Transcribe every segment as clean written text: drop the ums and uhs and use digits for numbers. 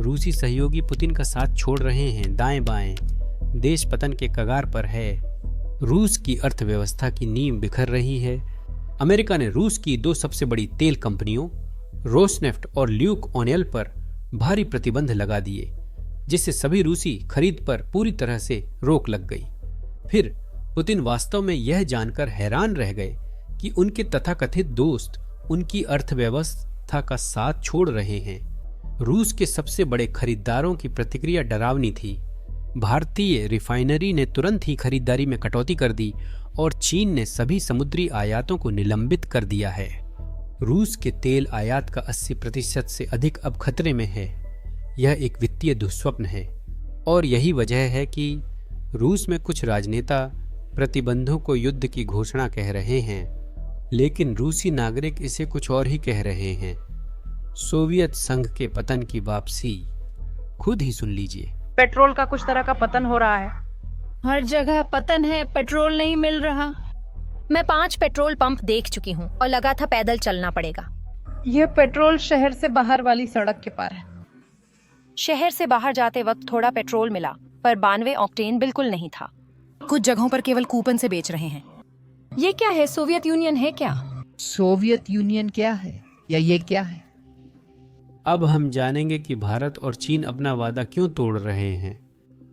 रूसी सहयोगी पुतिन का साथ छोड़ रहे हैं, दाएं बाएं देश पतन के कगार पर है। रूस की अर्थव्यवस्था की नींव बिखर रही है। अमेरिका ने रूस की दो सबसे बड़ी तेल कंपनियों रोसनेफ्ट और ल्यूक ओनियल पर भारी प्रतिबंध लगा दिए, जिससे सभी रूसी खरीद पर पूरी तरह से रोक लग गई। फिर पुतिन वास्तव में यह जानकर हैरान रह गए कि उनके तथाकथित दोस्त उनकी अर्थव्यवस्था का साथ छोड़ रहे हैं। रूस के सबसे बड़े खरीदारों की प्रतिक्रिया डरावनी थी। भारतीय रिफाइनरी ने तुरंत ही खरीदारी में कटौती कर दी और चीन ने सभी समुद्री आयातों को निलंबित कर दिया है। रूस के तेल आयात का 80% से अधिक अब खतरे में है। यह एक वित्तीय दुःस्वप्न है और यही वजह है कि रूस में कुछ राजनेता प्रतिबंधों को युद्ध की घोषणा कह रहे हैं, लेकिन रूसी नागरिक इसे कुछ और ही कह रहे हैं। सोवियत संघ के पतन की वापसी। खुद ही सुन लीजिए। पेट्रोल का कुछ तरह का पतन हो रहा है। हर जगह पतन है, पेट्रोल नहीं मिल रहा। मैं 5 पेट्रोल पंप देख चुकी हूँ और लगा था पैदल चलना पड़ेगा। यह पेट्रोल शहर से बाहर वाली सड़क के पार है। शहर से बाहर जाते वक्त थोड़ा पेट्रोल मिला, पर 92 ऑक्टेन बिल्कुल नहीं था। कुछ जगहों पर केवल कूपन से बेच रहे हैं। ये क्या है? सोवियत यूनियन है क्या? सोवियत यूनियन क्या है या ये क्या है? अब हम जानेंगे कि भारत और चीन अपना वादा क्यों तोड़ रहे हैं।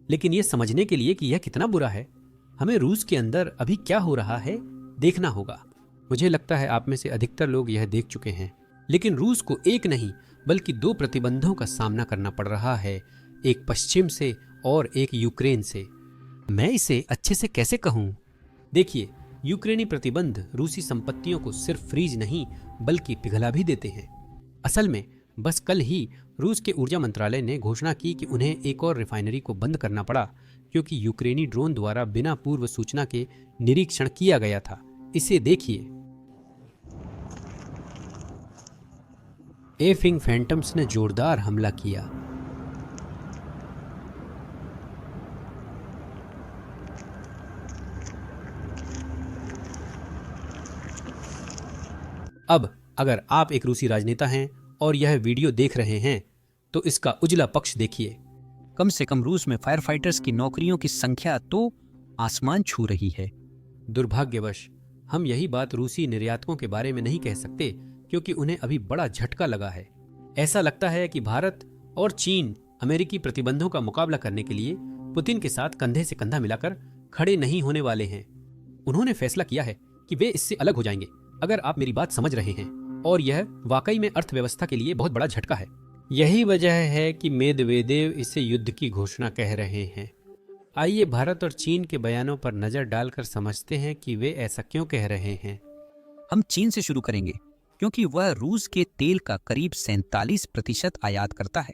लेकिन यह समझने के लिए कि यह कितना बुरा है, हमें रूस के अंदर अभी क्या हो रहा है देखना होगा। मुझे लगता है आप में से अधिकतर लोग यह देख चुके हैं, लेकिन रूस को एक नहीं बल्कि 2 प्रतिबंधों का सामना करना पड़ रहा है, एक पश्चिम से और एक यूक्रेन से। मैं इसे अच्छे से कैसे कहूँ? देखिए, यूक्रेनी प्रतिबंध रूसी संपत्तियों को सिर्फ फ्रीज नहीं बल्कि पिघला भी देते हैं। असल में बस कल ही रूस के ऊर्जा मंत्रालय ने घोषणा की कि उन्हें एक और रिफाइनरी को बंद करना पड़ा, क्योंकि यूक्रेनी ड्रोन द्वारा बिना पूर्व सूचना के निरीक्षण किया गया था। इसे देखिए। एफिंग फैंटम्स ने जोरदार हमला किया। अब अगर आप एक रूसी राजनेता हैं और यह वीडियो देख रहे हैं तो इसका उजला पक्ष देखिए। कम से कम रूस में फायर फाइटर्स की नौकरियों की संख्या तो आसमान छू रही है। दुर्भाग्यवश हम यही बात रूसी निर्यातकों के बारे में नहीं कह सकते, क्योंकि उन्हें अभी बड़ा झटका लगा है। ऐसा लगता है कि भारत और चीन अमेरिकी प्रतिबंधों का मुकाबला करने के लिए पुतिन के साथ कंधे से कंधा मिलाकर खड़े नहीं होने वाले हैं। उन्होंने फैसला किया है कि वे इससे अलग हो जाएंगे, अगर आप मेरी बात समझ रहे हैं, और यह वाकई में अर्थव्यवस्था के लिए बहुत बड़ा झटका है। यही वजह है कि मेदवेदेव इसे युद्ध की घोषणा कह रहे हैं। आइए भारत और चीन के बयानों पर नजर डालकर समझते हैं कि वे ऐसा क्यों कह रहे हैं। हम चीन से शुरू करेंगे, क्योंकि वह रूस के तेल का करीब 47% आयात करता है।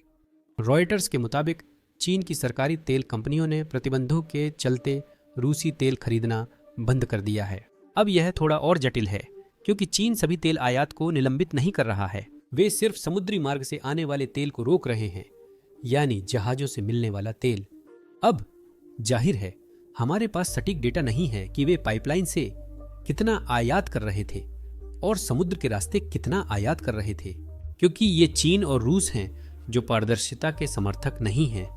रॉयटर्स के मुताबिक चीन की सरकारी तेल कंपनियों ने प्रतिबंधों के चलते रूसी तेल खरीदना बंद कर दिया है। अब यह थोड़ा और जटिल है, क्योंकि चीन सभी तेल आयात को निलंबित नहीं कर रहा है। वे सिर्फ समुद्री मार्ग से आने वाले तेल को रोक रहे हैं, यानी जहाजों से मिलने वाला तेल। अब जाहिर है हमारे पास सटीक डेटा नहीं है कि वे पाइपलाइन से कितना आयात कर रहे थे और समुद्र के रास्ते कितना आयात कर रहे थे, क्योंकि ये चीन और रूस हैं जो पारदर्शिता के समर्थक नहीं हैं।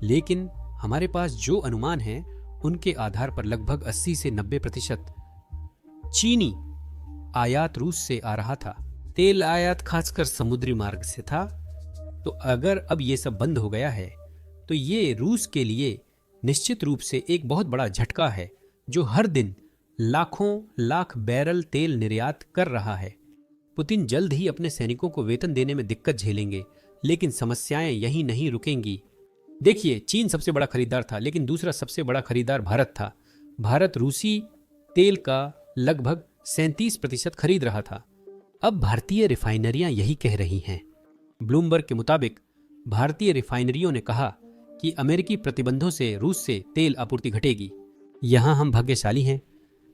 लेकिन हमारे पास जो अनुमान है उनके आधार पर लगभग 80 से 90% चीनी आयात रूस से आ रहा था। तेल आयात खासकर समुद्री मार्ग से था। तो अगर अब ये सब बंद हो गया है तो ये रूस के लिए निश्चित रूप से एक बहुत बड़ा झटका है, जो हर दिन लाखों लाख बैरल तेल निर्यात कर रहा है। पुतिन जल्द ही अपने सैनिकों को वेतन देने में दिक्कत झेलेंगे, लेकिन समस्याएं यहीं नहीं रुकेंगी। देखिए, चीन सबसे बड़ा खरीदार था, लेकिन दूसरा सबसे बड़ा खरीदार भारत था। भारत रूसी तेल का लगभग 37% खरीद रहा था। अब भारतीय रिफाइनरियां यही कह रही हैं। ब्लूमबर्ग के मुताबिक भारतीय रिफाइनरियों ने कहा कि अमेरिकी प्रतिबंधों से रूस से तेल आपूर्ति घटेगी। यहां हम भाग्यशाली हैं,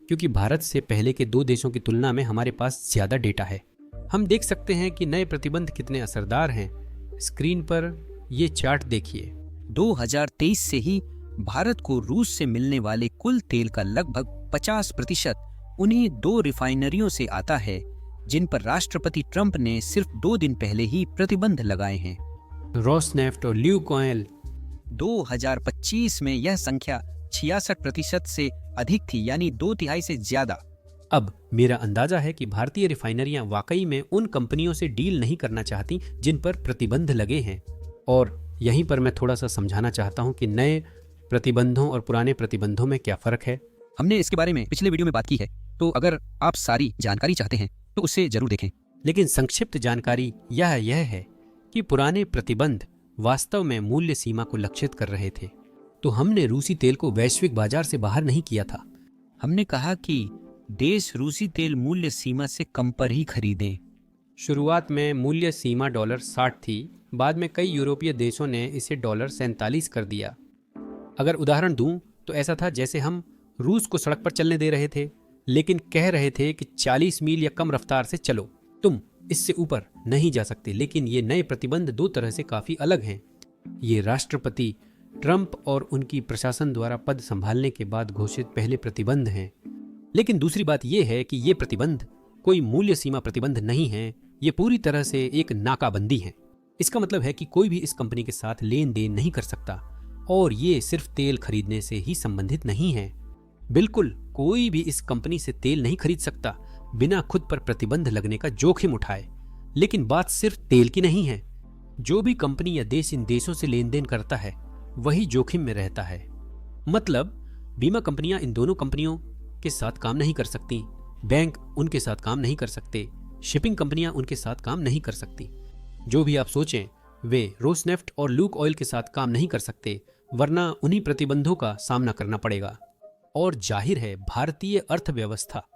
क्योंकि भारत से पहले के 2 देशों की तुलना में हमारे पास ज्यादा डेटा है। हम देख सकते हैं कि नए प्रतिबंध कितने असरदार हैं। स्क्रीन पर ये चार्ट देखिए। 2023 से ही भारत को रूस से मिलने वाले कुल तेल का लगभग 50% उन्हीं 2 रिफाइनरियों से आता है, जिन पर राष्ट्रपति ट्रंप ने सिर्फ 2 दिन पहले ही प्रतिबंध लगाए हैं। रोसनेफ्ट और ल्यूक ऑयल। 2025 में यह संख्या 66% से अधिक थी, यानी 2/3 से ज्यादा। अब मेरा अंदाजा है कि भारतीय रिफाइनरियां वाकई में उन कंपनियों से डील नहीं करना चाहती जिन पर प्रतिबंध लगे हैं। और यहीं पर मैं थोड़ा सा समझाना चाहता हूं कि नए प्रतिबंधों और पुराने प्रतिबंधों में क्या फर्क है। हमने इसके बारे में पिछले वीडियो में बात की है, तो अगर आप सारी जानकारी चाहते हैं तो उसे जरूर देखें। लेकिन संक्षिप्त जानकारी यह है कि पुराने प्रतिबंध वास्तव में मूल्य सीमा को लक्षित कर रहे थे। तो हमने रूसी तेल को वैश्विक बाजार से बाहर नहीं किया था। हमने कहा कि देश रूसी तेल मूल्य सीमा से कम पर ही खरीदें। शुरुआत में मूल्य सीमा $60 थी, बाद में कई यूरोपीय देशों ने इसे $47 कर दिया। अगर उदाहरण दूं तो ऐसा था जैसे हम रूस को सड़क पर चलने दे रहे थे, लेकिन कह रहे थे कि 40 मील या कम रफ्तार से चलो, तुम इससे ऊपर नहीं जा सकते। लेकिन ये नए प्रतिबंध दो तरह से काफी अलग हैं। ये राष्ट्रपति ट्रंप और उनकी प्रशासन द्वारा पद संभालने के बाद घोषित पहले प्रतिबंध हैं। लेकिन दूसरी बात यह है कि ये प्रतिबंध कोई मूल्य सीमा प्रतिबंध नहीं है, ये पूरी तरह से एक नाकाबंदी है। इसका मतलब है कि कोई भी इस कंपनी के साथ लेन देन नहीं कर सकता, और ये सिर्फ तेल खरीदने से ही संबंधित नहीं है। बिल्कुल कोई भी इस कंपनी से तेल नहीं खरीद सकता बिना खुद पर प्रतिबंध लगने का जोखिम उठाए। लेकिन बात सिर्फ तेल की नहीं है। जो भी कंपनी या देश इन देशों से लेन देन करता है वही जोखिम में रहता है। मतलब बीमा कंपनियां इन दोनों कंपनियों के साथ काम नहीं कर सकती, बैंक उनके साथ काम नहीं कर सकते, शिपिंग कंपनियां उनके साथ काम नहीं कर सकती। जो भी आप सोचें, वे रोसनेफ्ट और ल्यूक ऑयल के साथ काम नहीं कर सकते, वरना उन्हीं प्रतिबंधों का सामना करना पड़ेगा। और जाहिर है भारतीय अर्थव्यवस्था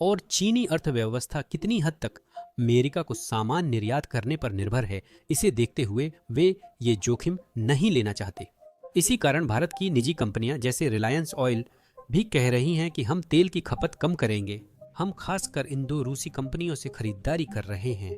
और चीनी अर्थव्यवस्था कितनी हद तक अमेरिका को सामान निर्यात करने पर निर्भर है, इसे देखते हुए वे ये जोखिम नहीं लेना चाहते। इसी कारण भारत की निजी कंपनियां जैसे रिलायंस ऑयल भी कह रही हैं कि हम तेल की खपत कम करेंगे। हम खासकर इन दो रूसी कंपनियों से खरीदारी कर रहे हैं।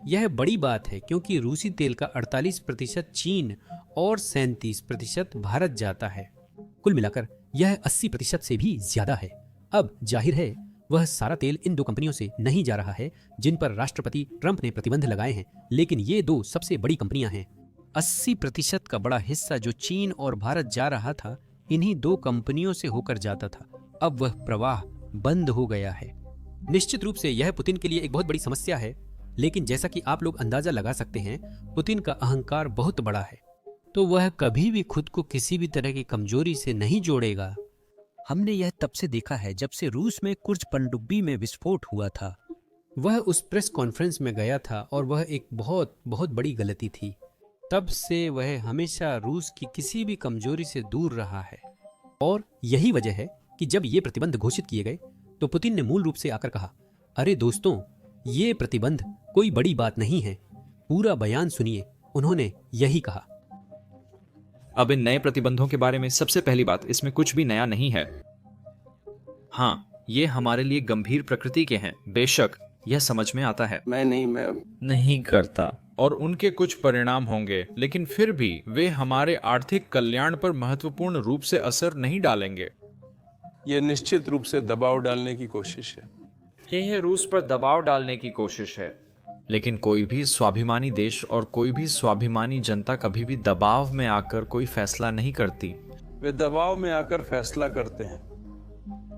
यह बड़ी बात है क्योंकि रूसी तेल का 48% चीन और 37% भारत जाता है। कुल मिलाकर यह 80% से भी ज्यादा है। अब जाहिर है वह सारा तेल इन दो कंपनियों से नहीं जा रहा है जिन पर राष्ट्रपति ट्रंप ने प्रतिबंध लगाए हैं, लेकिन ये दो सबसे बड़ी कंपनियां हैं। 80% का बड़ा हिस्सा जो चीन और भारत जा रहा था इन्हीं दो कंपनियों से होकर जाता था। अब वह प्रवाह बंद हो गया है। निश्चित रूप से यह पुतिन के लिए एक बहुत बड़ी समस्या है, लेकिन जैसा कि आप लोग अंदाजा लगा सकते हैं, पुतिन का अहंकार बहुत बड़ा है, तो वह कभी भी खुद को किसी भी तरह की कमजोरी से नहीं जोड़ेगा। हमने यह तब से देखा है जब से रूस में कुर्ज पनडुब्बी में विस्फोट हुआ था। वह उस प्रेस कॉन्फ्रेंस में गया था और वह एक बहुत बहुत बड़ी गलती थी। तब से वह हमेशा रूस की किसी भी कमजोरी से दूर रहा है। और यही वजह है कि जब ये प्रतिबंध घोषित किए गए तो पुतिन ने मूल रूप से आकर कहा, अरे दोस्तों, ये प्रतिबंध कोई बड़ी बात नहीं है। पूरा बयान सुनिए। उन्होंने यही कहा। अब इन नए प्रतिबंधों के बारे में सबसे पहली बात, इसमें कुछ भी नया नहीं है। हाँ, ये हमारे लिए गंभीर प्रकृति के हैं, बेशक यह समझ में आता है। मैं नहीं करता और उनके कुछ परिणाम होंगे, लेकिन फिर भी वे हमारे आर्थिक कल्याण पर महत्वपूर्ण रूप से असर नहीं डालेंगे। ये निश्चित रूप से दबाव डालने की कोशिश है। यह रूस पर दबाव डालने की कोशिश है, लेकिन कोई भी स्वाभिमानी देश और कोई भी स्वाभिमानी जनता कभी भी दबाव में आकर कोई फैसला नहीं करती। वे दबाव में आकर फैसला करते हैं।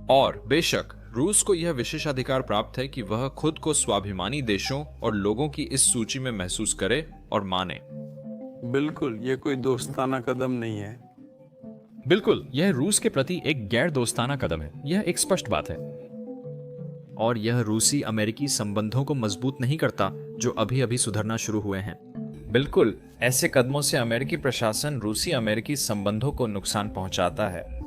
और बेशक रूस को यह विशेषाधिकार प्राप्त है कि वह खुद को स्वाभिमानी देशों और लोगों की इस सूची में महसूस करे और माने। बिल्कुल, ये कोई दोस्ताना कदम नहीं है। बिल्कुल, यह रूस के प्रति एक गैर दोस्ताना कदम है, यह एक स्पष्ट बात है। और यह रूसी अमेरिकी संबंधों को मजबूत नहीं करता जो अभी अभी सुधरना शुरू हुए हैं। बिल्कुल, ऐसे कदमों से अमेरिकी प्रशासन रूसी अमेरिकी संबंधों को नुकसान पहुंचाता है।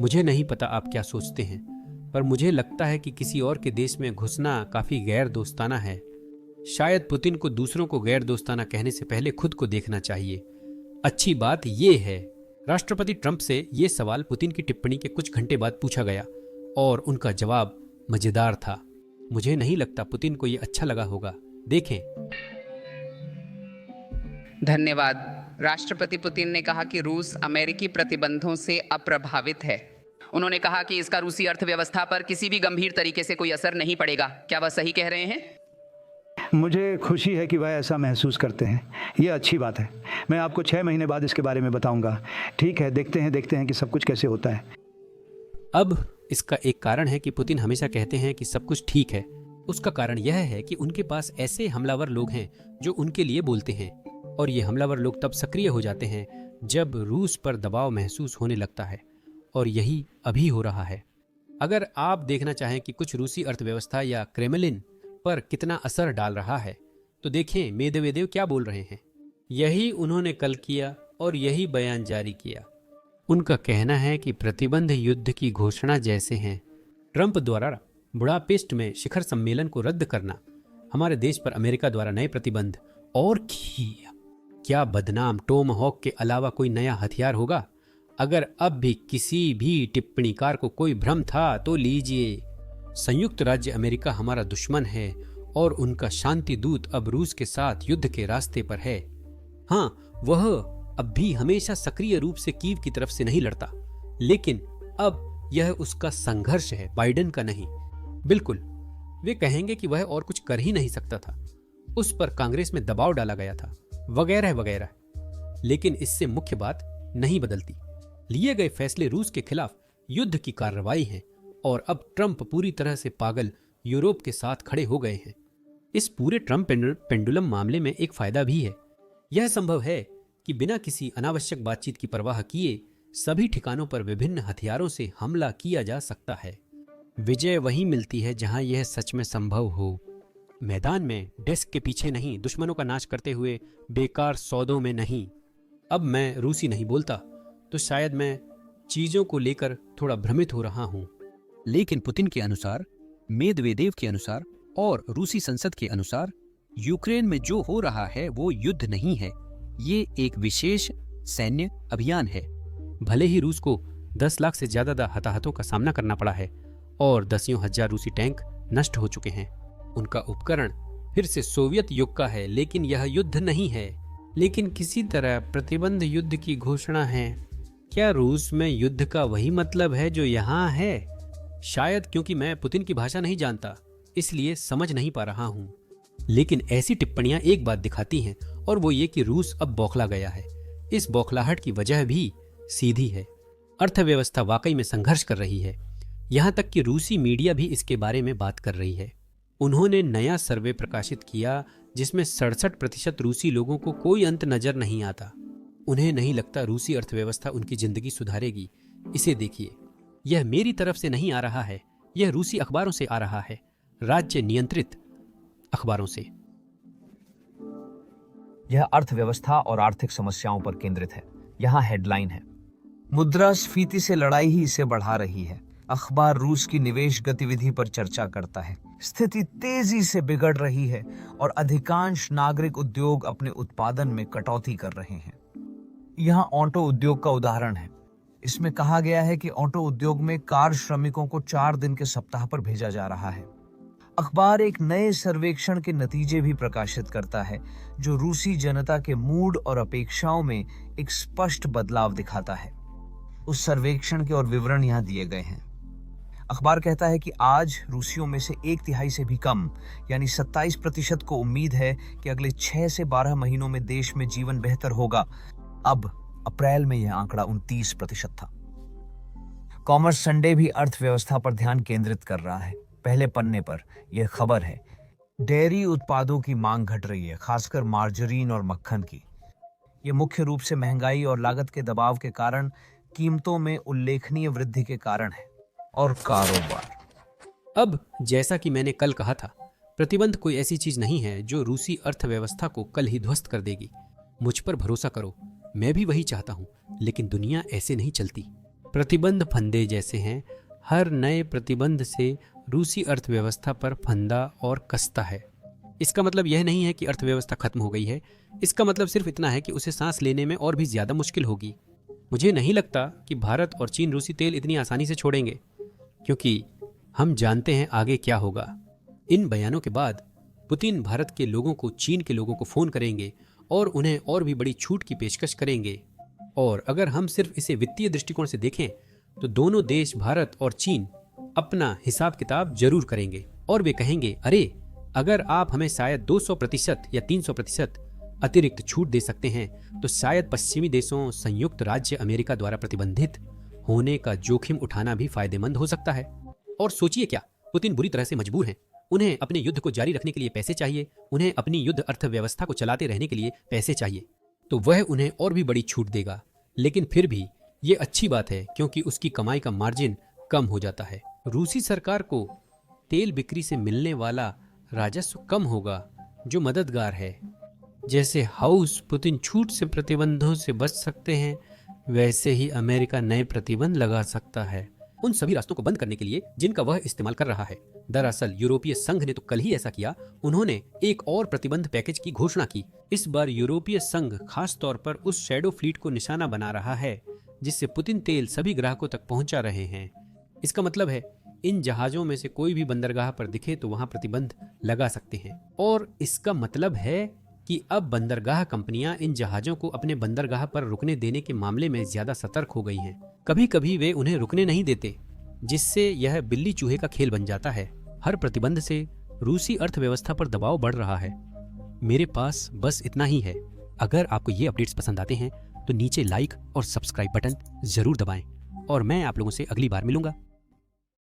मुझे नहीं पता आप क्या सोचते हैं, पर मुझे लगता है कि किसी और के देश में घुसना काफी गैर दोस्ताना है। शायद पुतिन को दूसरों को गैर दोस्ताना कहने से पहले खुद को देखना चाहिए। अच्छी बात यह है, राष्ट्रपति ट्रंप से यह सवाल पुतिन की टिप्पणी के कुछ घंटे बाद पूछा गया और उनका जवाब मजेदार था। मुझे नहीं लगता पुतिन को यह अच्छा लगा होगा। देखें। धन्यवाद। राष्ट्रपति पुतिन ने कहा कि रूस अमेरिकी प्रतिबंधों से अप्रभावित है। उन्होंने कहा कि इसका रूसी अर्थव्यवस्था पर किसी भी गंभीर तरीके से कोई असर नहीं पड़ेगा। क्या वह सही कह रहे हैं? मुझे खुशी है कि वह ऐसा महसूस करते हैं, ये अच्छी बात है। मैं आपको 6 महीने बाद इसके बारे में बताऊंगा। ठीक है, देखते हैं कि सब कुछ कैसे होता है। अब इसका एक कारण है कि पुतिन हमेशा कहते हैं कि सब कुछ ठीक है। उसका कारण यह है कि उनके पास ऐसे हमलावर लोग हैं जो उनके लिए बोलते हैं, और ये हमलावर लोग तब सक्रिय हो जाते हैं जब रूस पर दबाव महसूस होने लगता है, और यही अभी हो रहा है। अगर आप देखना चाहें कि कुछ रूसी अर्थव्यवस्था या क्रेमलिन पर कितना असर डाल रहा है, तो देखें मेदवेदेव क्या बोल रहे हैं। यही उन्होंने कल किया और यही बयान जारी किया। उनका कहना है कि प्रतिबंध युद्ध की घोषणा जैसे हैं। ट्रंप द्वारा बुडापेस्ट में शिखर सम्मेलन को रद्द करना, हमारे देश पर अमेरिका द्वारा नए प्रतिबंध, और क्या बदनाम टोमहॉक के अलावा कोई नया हथियार होगा? अगर अब भी किसी भी टिप्पणीकार को कोई भ्रम था तो लीजिए, संयुक्त राज्य अमेरिका हमारा दुश्मन है और उनका शांति दूत अब रूस के साथ युद्ध के रास्ते पर है। हाँ, वह अब भी हमेशा सक्रिय रूप से कीव की तरफ से नहीं लड़ता, लेकिन अब यह उसका संघर्ष है, बाइडेन का नहीं। बिल्कुल, वे कहेंगे कि वह और कुछ कर ही नहीं सकता था, उस पर कांग्रेस में दबाव डाला गया था, वगैरह वगैरह। लेकिन इससे मुख्य बात नहीं बदलती। लिए गए फैसले रूस के खिलाफ युद्ध की कार्रवाई हैं, और अब ट्रंप पूरी तरह से पागल यूरोप के साथ खड़े हो गए हैं। इस पूरे ट्रंप पेंडुलम मामले में एक फायदा भी है। यह संभव है कि बिना किसी अनावश्यक बातचीत की परवाह किए सभी ठिकानों पर विभिन्न हथियारों से हमला किया जा सकता है। विजय वहीं मिलती है जहां यह सच में संभव हो। मैदान में डेस्क के पीछे नहीं, दुश्मनों का नाश करते हुए बेकार सौदों में नहीं। अब मैं रूसी नहीं बोलता तो शायद मैं चीजों को लेकर थोड़ा भ्रमित हो रहा हूं। लेकिन पुतिन के अनुसार, मेदवेदेव के अनुसार और रूसी संसद के अनुसार यूक्रेन में जो हो रहा है वो युद्ध नहीं है, ये एक विशेष सैन्य अभियान है। भले ही रूस को 10 लाख से ज्यादा हताहतों का सामना करना पड़ा है और दसियों हजार रूसी टैंक नष्ट हो चुके हैं, उनका उपकरण फिर से सोवियत युग का है, लेकिन यह युद्ध नहीं है। लेकिन किसी तरह प्रतिबंध युद्ध की घोषणा है। क्या रूस में युद्ध का वही मतलब है जो यहाँ है? शायद क्योंकि मैं पुतिन की भाषा नहीं जानता, इसलिए समझ नहीं पा रहा हूँ। लेकिन ऐसी टिप्पणियां एक बात दिखाती हैं, और वो ये कि रूस अब बौखला गया है। इस बौखलाहट की वजह भी सीधी है। अर्थव्यवस्था वाकई में संघर्ष कर रही है। यहाँ तक कि रूसी मीडिया भी इसके बारे में बात कर रही है। उन्होंने नया सर्वे प्रकाशित किया जिसमें 67% रूसी लोगों को कोई अंत नजर नहीं आता। उन्हें नहीं लगता रूसी अर्थव्यवस्था उनकी जिंदगी सुधारेगी। इसे देखिए, यह मेरी तरफ से नहीं आ रहा है, यह रूसी अखबारों से आ रहा है, राज्य नियंत्रित अखबारों से। यह अर्थव्यवस्था और आर्थिक समस्याओं पर केंद्रित है। यहाँ हेडलाइन है, मुद्रास्फीति से लड़ाई ही इसे बढ़ा रही है। अखबार रूस की निवेश गतिविधि पर चर्चा करता है। स्थिति तेजी से बिगड़ रही है और अधिकांश नागरिक उद्योग अपने उत्पादन में कटौती कर रहे हैं। यहाँ ऑटो उद्योग का उदाहरण है। इसमें कहा गया है कि ऑटो उद्योग में कार श्रमिकों को 4 दिन के सप्ताह पर भेजा जा रहा है। अखबार एक नए सर्वेक्षण के नतीजे भी प्रकाशित करता है जो रूसी जनता के मूड और अपेक्षाओं में एक स्पष्ट बदलाव दिखाता है। उस सर्वेक्षण के और विवरण यहाँ दिए गए हैं। अखबार कहता है कि आज रूसियों में से 1/3 से भी कम, यानी 27% को उम्मीद है कि अगले 6 से 12 महीनों में देश में जीवन बेहतर होगा। अब अप्रैल में यह आंकड़ा 29% था। कॉमर्स संडे भी अर्थव्यवस्था पर ध्यान केंद्रित कर रहा है। पहले पन्ने पर यह खबर है, डेयरी उत्पादों की मांग घट रही है, खासकर मार्जरीन और मक्खन की। ये मुख्य रूप से महंगाई और लागत के दबाव के कारण कीमतों में उल्लेखनीय वृद्धि के कारण है। और कारोबार, अब जैसा कि मैंने कल कहा था, प्रतिबंध कोई ऐसी चीज नहीं है जो रूसी अर्थव्यवस्था को कल ही ध्वस्त कर देगी। मुझ पर भरोसा करो, मैं भी वही चाहता हूँ, लेकिन दुनिया ऐसे नहीं चलती। प्रतिबंध फंदे जैसे हैं। हर नए प्रतिबंध से रूसी अर्थव्यवस्था पर फंदा और कसता है। इसका मतलब यह नहीं है कि अर्थव्यवस्था खत्म हो गई है। इसका मतलब सिर्फ इतना है कि उसे सांस लेने में और भी ज्यादा मुश्किल होगी। मुझे नहीं लगता कि भारत और चीन रूसी तेल इतनी आसानी से छोड़ेंगे, क्योंकि हम जानते हैं आगे क्या होगा। इन बयानों के बाद पुतिन भारत के लोगों को चीन के लोगों को फोन करेंगे और उन्हें और भी बड़ी छूट की पेशकश करेंगे। और अगर हम सिर्फ इसे वित्तीय दृष्टिकोण से देखें तो दोनों देश, भारत और चीन, अपना हिसाब किताब जरूर करेंगे और वे कहेंगे, अरे अगर आप हमें शायद 200% या 300% अतिरिक्त छूट दे सकते हैं तो शायद पश्चिमी देशों संयुक्त राज्य अमेरिका द्वारा प्रतिबंधित होने का जोखिम उठाना भी फायदेमंद हो सकता है। और सोचिए क्या, पुतिन बुरी तरह से मजबूर हैं। उन्हें अपने युद्ध को जारी रखने के लिए पैसे चाहिए, उन्हें अपनी युद्ध अर्थव्यवस्था को चलाते रहने के लिए पैसे चाहिए, तो वह उन्हें और भी बड़ी छूट देगा। लेकिन फिर भी ये अच्छी बात है क्योंकि उसकी कमाई का मार्जिन कम हो जाता है। रूसी सरकार को तेल बिक्री से मिलने वाला राजस्व कम होगा जो मददगार है। जैसे हाउस पुतिन छूट से प्रतिबंधों से बच सकते हैं, वैसे ही अमेरिका नए प्रतिबंध लगा सकता है उन सभी रास्तों को बंद करने के लिए जिनका वह इस्तेमाल कर रहा है। दरअसल यूरोपीय संघ ने तो कल ही ऐसा किया। उन्होंने एक और प्रतिबंध पैकेज की घोषणा की। इस बार यूरोपीय संघ खास तौर पर उस शैडो फ्लीट को निशाना बना रहा है जिससे पुतिन तेल सभी ग्राहकों तक पहुंचा रहे हैं। इसका मतलब है इन जहाजों में से कोई भी बंदरगाह पर दिखे तो वहां प्रतिबंध लगा सकते हैं। और इसका मतलब है कि अब बंदरगाह कंपनियां इन जहाजों को अपने बंदरगाह पर रुकने देने के मामले में ज्यादा सतर्क हो गई हैं। कभी कभी वे उन्हें रुकने नहीं देते, जिससे यह बिल्ली चूहे का खेल बन जाता है। हर प्रतिबंध से रूसी अर्थव्यवस्था पर दबाव बढ़ रहा है। मेरे पास बस इतना ही है। अगर आपको ये अपडेट्स पसंद आते हैं तो नीचे लाइक और सब्सक्राइब बटन जरूर दबाएं और मैं आप लोगों से अगली बार मिलूंगा।